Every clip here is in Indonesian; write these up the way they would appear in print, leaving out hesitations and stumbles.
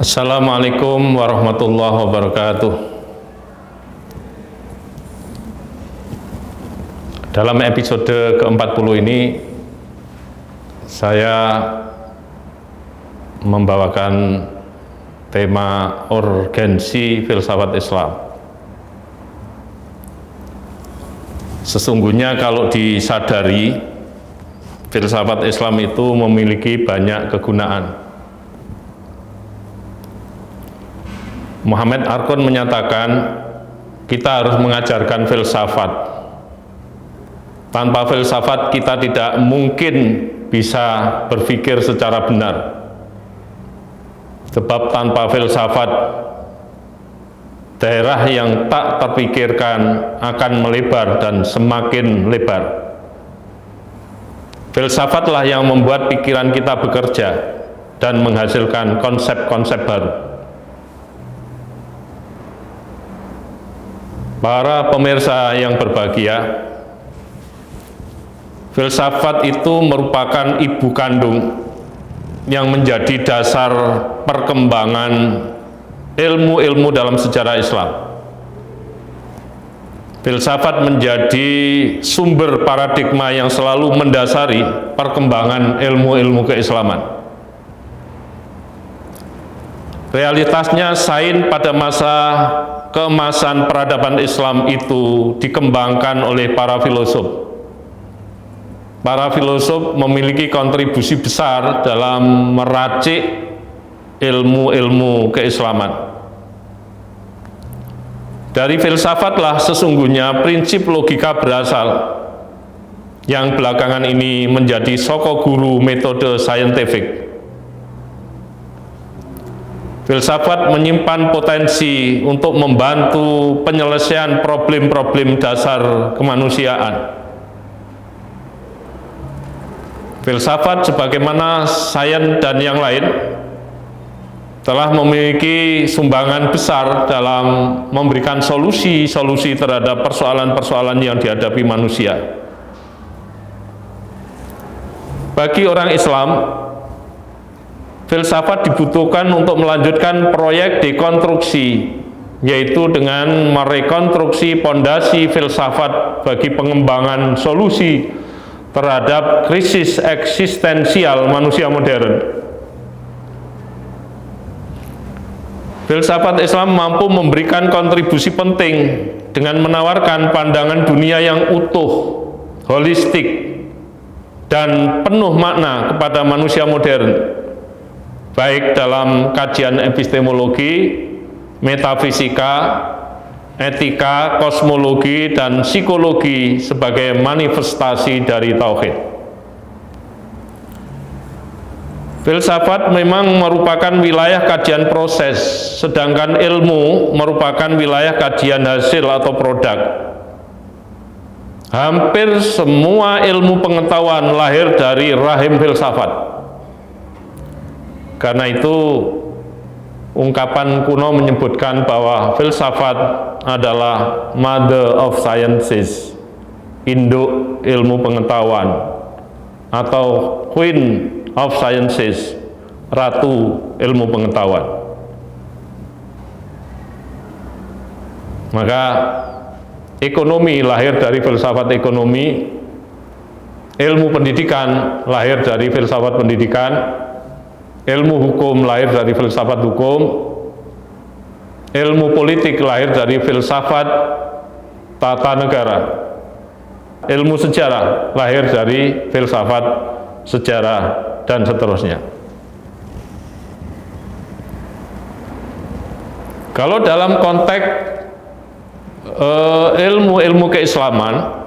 Assalamualaikum warahmatullahi wabarakatuh. Dalam episode ke-40 ini saya membawakan tema urgensi filsafat Islam. Sesungguhnya kalau disadari, filsafat Islam itu memiliki banyak kegunaan. Muhammad Arkon menyatakan kita harus mengajarkan filsafat. Tanpa filsafat kita tidak mungkin bisa berpikir secara benar. Sebab tanpa filsafat daerah yang tak terpikirkan akan melebar dan semakin lebar. Filsafatlah yang membuat pikiran kita bekerja dan menghasilkan konsep-konsep baru. Para pemirsa yang berbahagia, filsafat itu merupakan ibu kandung yang menjadi dasar perkembangan ilmu-ilmu dalam sejarah Islam. Filsafat menjadi sumber paradigma yang selalu mendasari perkembangan ilmu-ilmu keislaman. Realitasnya, sains pada masa keemasan peradaban Islam itu dikembangkan oleh para filosof. Para filosof memiliki kontribusi besar dalam meracik ilmu-ilmu keislaman. Dari filsafatlah sesungguhnya prinsip logika berasal, yang belakangan ini menjadi soko guru metode saintifik. Filsafat menyimpan potensi untuk membantu penyelesaian problem-problem dasar kemanusiaan. Filsafat sebagaimana sains dan yang lain telah memiliki sumbangan besar dalam memberikan solusi-solusi terhadap persoalan-persoalan yang dihadapi manusia. Bagi orang Islam, filsafat dibutuhkan untuk melanjutkan proyek dekonstruksi, yaitu dengan merekonstruksi pondasi filsafat bagi pengembangan solusi terhadap krisis eksistensial manusia modern. Filsafat Islam mampu memberikan kontribusi penting dengan menawarkan pandangan dunia yang utuh, holistik, dan penuh makna kepada manusia modern, baik dalam kajian epistemologi, metafisika, etika, kosmologi, dan psikologi sebagai manifestasi dari tauhid. Filsafat memang merupakan wilayah kajian proses, sedangkan ilmu merupakan wilayah kajian hasil atau produk. Hampir semua ilmu pengetahuan lahir dari rahim filsafat. Karena itu, ungkapan kuno menyebutkan bahwa filsafat adalah mother of sciences, induk ilmu pengetahuan, atau queen of sciences, ratu ilmu pengetahuan. Maka ekonomi lahir dari filsafat ekonomi, ilmu pendidikan lahir dari filsafat pendidikan, ilmu hukum lahir dari filsafat hukum, ilmu politik lahir dari filsafat tata negara, ilmu sejarah lahir dari filsafat sejarah, dan seterusnya. Kalau dalam konteks ilmu-ilmu keislaman,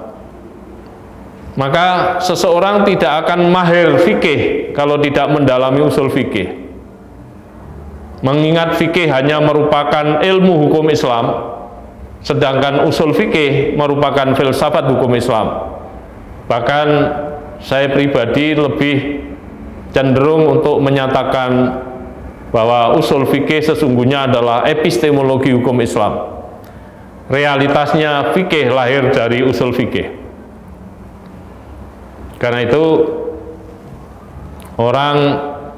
maka seseorang tidak akan mahir fikih kalau tidak mendalami usul fikih. Mengingat fikih hanya merupakan ilmu hukum Islam, sedangkan usul fikih merupakan filsafat hukum Islam. Bahkan saya pribadi lebih cenderung untuk menyatakan bahwa usul fikih sesungguhnya adalah epistemologi hukum Islam. Realitasnya fikih lahir dari usul fikih. Karena itu orang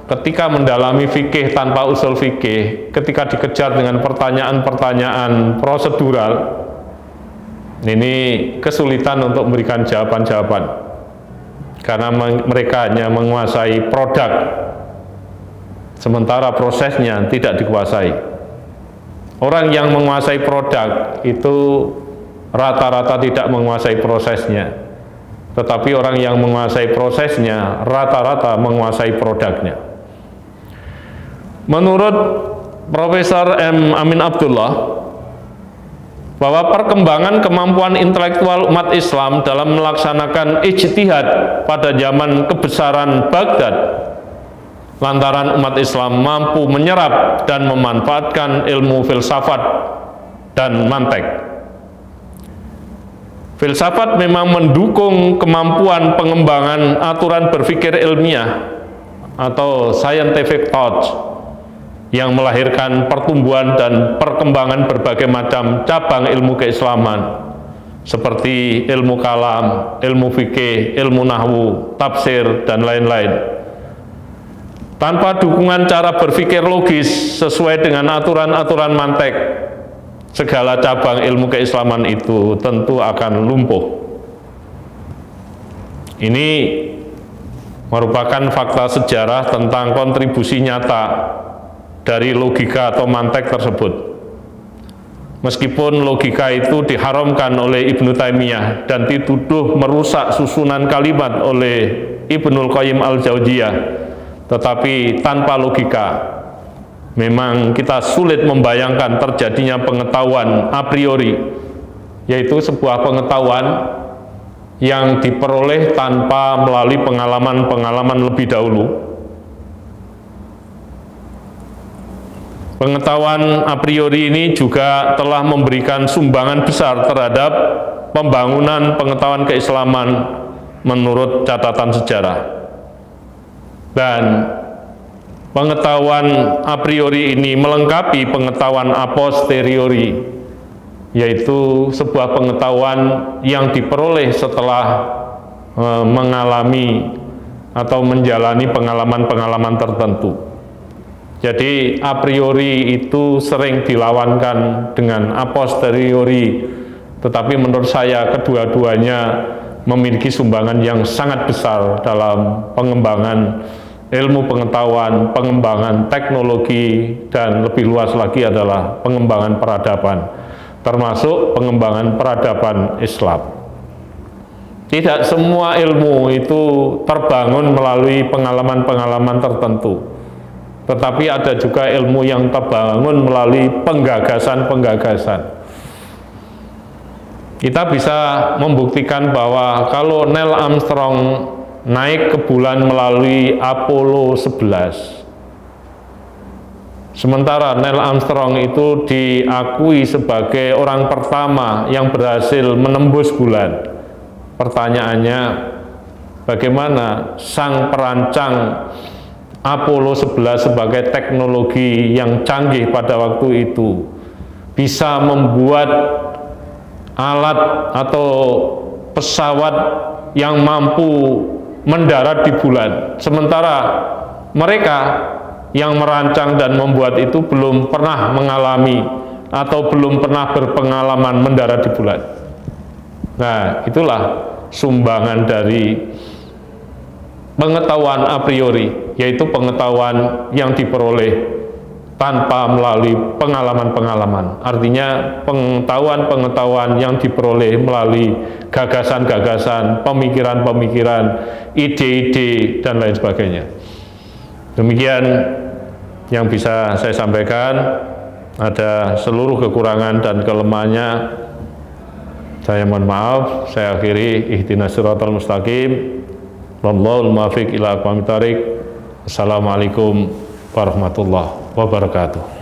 ketika mendalami fikih tanpa usul fikih, ketika dikejar dengan pertanyaan-pertanyaan prosedural, ini kesulitan untuk memberikan jawaban-jawaban karena mereka hanya menguasai produk, sementara prosesnya tidak dikuasai. Orang yang menguasai produk itu rata-rata tidak menguasai prosesnya, tetapi orang yang menguasai prosesnya rata-rata menguasai produknya. Menurut Profesor M. Amin Abdullah, bahwa perkembangan kemampuan intelektual umat Islam dalam melaksanakan ijtihad pada zaman kebesaran Baghdad, lantaran umat Islam mampu menyerap dan memanfaatkan ilmu filsafat dan mantek. Filsafat memang mendukung kemampuan pengembangan aturan berpikir ilmiah atau scientific thought yang melahirkan pertumbuhan dan perkembangan berbagai macam cabang ilmu keislaman seperti ilmu kalam, ilmu fikih, ilmu nahwu, tafsir, dan lain-lain. Tanpa dukungan cara berpikir logis sesuai dengan aturan-aturan mantek, segala cabang ilmu keislaman itu tentu akan lumpuh. Ini merupakan fakta sejarah tentang kontribusi nyata dari logika atau mantek tersebut. Meskipun logika itu diharamkan oleh Ibnu Taimiyah dan dituduh merusak susunan kalimat oleh Ibnul Qayyim al-Jauziyah, tetapi tanpa logika memang kita sulit membayangkan terjadinya pengetahuan a priori, yaitu sebuah pengetahuan yang diperoleh tanpa melalui pengalaman-pengalaman lebih dahulu. Pengetahuan a priori ini juga telah memberikan sumbangan besar terhadap pembangunan pengetahuan keislaman menurut catatan sejarah. Dan pengetahuan a priori ini melengkapi pengetahuan a posteriori, yaitu sebuah pengetahuan yang diperoleh setelah mengalami atau menjalani pengalaman-pengalaman tertentu. Jadi a priori itu sering dilawankan dengan a posteriori, tetapi menurut saya kedua-duanya memiliki sumbangan yang sangat besar dalam pengembangan ilmu pengetahuan, pengembangan teknologi, dan lebih luas lagi adalah pengembangan peradaban, termasuk pengembangan peradaban Islam. Tidak semua ilmu itu terbangun melalui pengalaman-pengalaman tertentu, tetapi ada juga ilmu yang terbangun melalui penggagasan-penggagasan. Kita bisa membuktikan bahwa kalau Neil Armstrong naik ke bulan melalui Apollo 11, sementara Neil Armstrong itu diakui sebagai orang pertama yang berhasil menembus bulan. Pertanyaannya, bagaimana sang perancang Apollo 11 sebagai teknologi yang canggih pada waktu itu bisa membuat alat atau pesawat yang mampu mendarat di bulan, sementara mereka yang merancang dan membuat itu belum pernah mengalami atau belum pernah berpengalaman mendarat di bulan. Nah, itulah sumbangan dari pengetahuan a priori, yaitu pengetahuan yang diperoleh tanpa melalui pengalaman-pengalaman. Artinya pengetahuan-pengetahuan yang diperoleh melalui gagasan-gagasan, pemikiran-pemikiran, ide-ide, dan lain sebagainya. Demikian yang bisa saya sampaikan. Ada seluruh kekurangan dan kelemahannya, saya mohon maaf. Saya akhiri, ihdinas siratal mustaqim, wallahul muwaffiq ila aqwamit thoriq. Assalamualaikum warahmatullahi wabarakatuh.